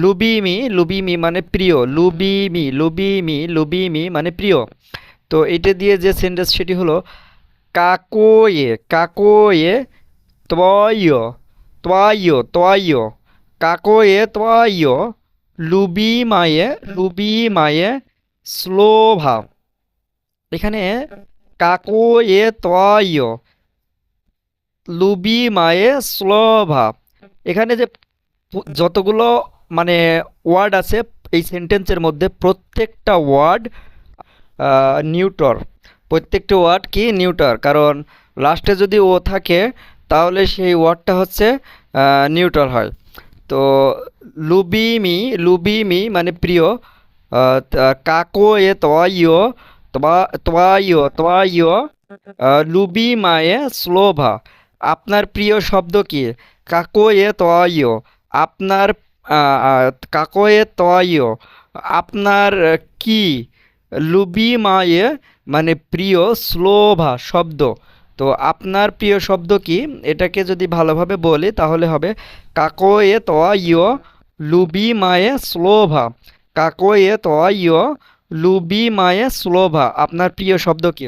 লুবিমি, লুবিমি মানে প্রিয়, লুবিমি লুবিমি লুবিমি মানে প্রিয়। তো এটা দিয়ে যে সেন্টেন্স সেটি হলো কাকোয়ে কাকোয়ে ত্বয় ত্বয় ত্বয় কাকোয়ে ত্বয় লুবিমায়ে লুবিমায়ে স্লোভা। এখানে কাকোয়ে ত্বয় লুবিমায়ে স্লোভা, এখানে যে যতগুলো মানে ওয়ার্ড আছে এই সেন্টেন্সের মধ্যে প্রত্যেকটা ওয়ার্ড নিউটর, প্রত্যেকটা ওয়ার্ড কি নিউটার, কারণ লাস্টে যদি ও থাকে তাহলে সেই ওয়ার্ডটা হচ্ছে নিউট্রাল হয়। তো লুবিমি লুবিমি মানে প্রিয়, কাকো এ তোয়াইও তোয়াইও তোয়াইও লুবিমায়ে স্লোভা, আপনার প্রিয় শব্দ কি? কাকো এ তোয়াইও, আপনার কাকো এ তোয়াইও আপনার কি? লুবিমায়ে মানে প্রিয়, স্লোভা শব্দ। তো আপনার প্রিয় শব্দ কি, এটাকে যদি ভালোভাবে বলি তাহলে হবে কাকোয়ে তোয়াইও লুবিমায়ে স্লোভা। কাকোয়ে তোয়াইও লুবিমায়ে স্লোভা, আপনার প্রিয় শব্দ কি?